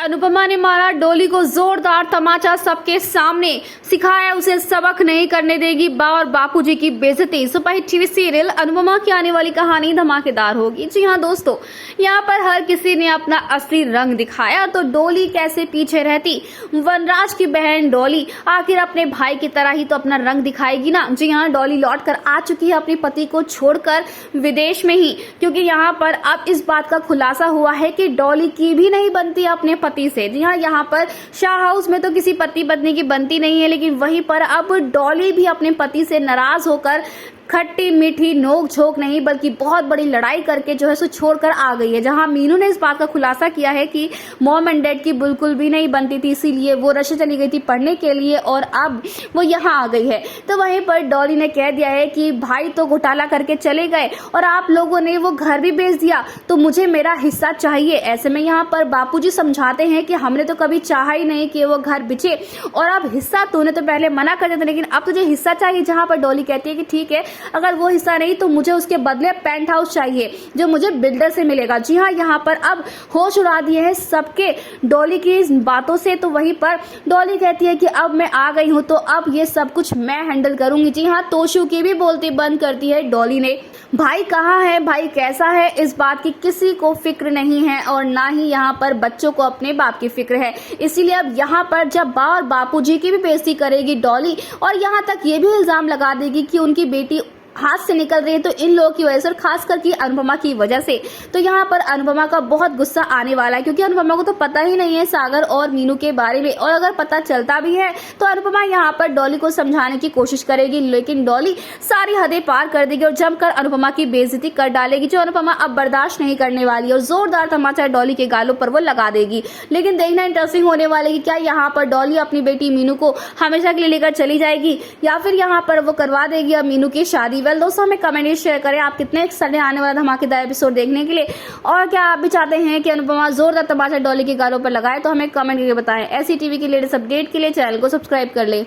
अनुपमा ने मारा डॉली को जोरदार तमाचा, सबके सामने सिखाया उसे सबक, नहीं करने देगी और बापूजी की बेइज्जती। सुपरहिट टीवी सीरियल अनुपमा की आने वाली कहानी धमाकेदार होगी। जी हाँ दोस्तों, यहाँ पर हर किसी ने अपना असली रंग दिखाया, तो डॉली कैसे पीछे रहती। वनराज की बहन डॉली आखिर अपने भाई की तरह ही तो अपना रंग दिखाएगी ना। जी हाँ, डॉली लौट कर आ चुकी है अपने पति को छोड़कर विदेश में ही, क्योंकि यहाँ पर अब इस बात का खुलासा हुआ है कि डॉली की भी नहीं बनती अपने पति से। जी हाँ, यहाँ पर शाह हाउस में तो किसी पति पत्नी की बनती नहीं है, लेकिन वहीं पर अब डॉली भी अपने पति से नाराज होकर खट्टी मीठी नोक झोंक नहीं बल्कि बहुत बड़ी लड़ाई करके जो है सो छोड़कर आ गई है। जहां मीनू ने इस बात का खुलासा किया है कि मॉम एंड डैड की बिल्कुल भी नहीं बनती थी, इसीलिए वो रशिया चली गई थी पढ़ने के लिए और अब वो यहाँ आ गई है। तो वहीं पर डॉली ने कह दिया है कि भाई तो घोटाला करके चले गए और आप लोगों ने वो घर भी बेच दिया, तो मुझे मेरा हिस्सा चाहिए। ऐसे में यहाँ पर बापूजी समझाते हैं कि हमने तो कभी चाहा ही नहीं कि वो घर बिचे, और अब हिस्सा तूने तो पहले मना कर दिया था, लेकिन अब तुझे हिस्सा चाहिए। जहाँ पर डॉली कहती है कि ठीक है, अगर वो हिस्सा नहीं तो मुझे उसके बदले पेंट हाउस चाहिए जो मुझे बिल्डर से मिलेगा। जी हाँ, यहाँ पर अब होश उड़ा दिए हैं सबके डॉली की इस बातों से। तो वहीं पर डॉली कहती है कि अब मैं आ गई हूँ तो अब ये सब कुछ मैं हैंडल करूंगी। जी हाँ, तोशु की भी बोलती बंद करती है डॉली ने। भाई कहाँ है, भाई कैसा है, इस बात की किसी को फिक्र नहीं है और ना ही यहाँ पर बच्चों को अपने बाप की फिक्र है। इसीलिए अब यहाँ पर जब बापूजी की भी बेइज्जती करेगी डॉली और यहाँ तक ये भी इल्जाम लगा देगी कि उनकी बेटी हाथ से निकल रही है, तो इन लोगों की वजह से और खास करके अनुपमा की वजह से, तो यहाँ पर अनुपमा का बहुत गुस्सा आने वाला है, क्योंकि अनुपमा को तो पता ही नहीं है सागर और मीनू के बारे में, और अगर पता चलता भी है तो अनुपमा यहाँ पर डॉली को समझाने की कोशिश करेगी, लेकिन डॉली सारी हदें पार कर देगी और जमकर अनुपमा की बेइज्जती कर डालेगी, जो अनुपमा अब बर्दाश्त नहीं करने वाली है और जोरदार तमाचा डॉली के गालों पर वो लगा देगी। लेकिन देखना इंटरेस्टिंग होने वाला है कि क्या यहाँ पर डॉली अपनी बेटी मीनू को हमेशा के लिए लेकर चली जाएगी या फिर यहाँ पर वो करवा देगी अब मीनू की शादी। वेल दोस्तों, हमें कमेंट शेयर करें आप कितने एक्साइटेड आने वाला धमाकेदार एपिसोड देखने के लिए, और क्या आप भी चाहते हैं कि अनुपमा जोरदार तमाचा डॉली के गालों पर लगाए, तो हमें कमेंट करके बताएं। ऐसी टीवी की लेटेस्ट अपडेट के लिए चैनल को सब्सक्राइब कर ले।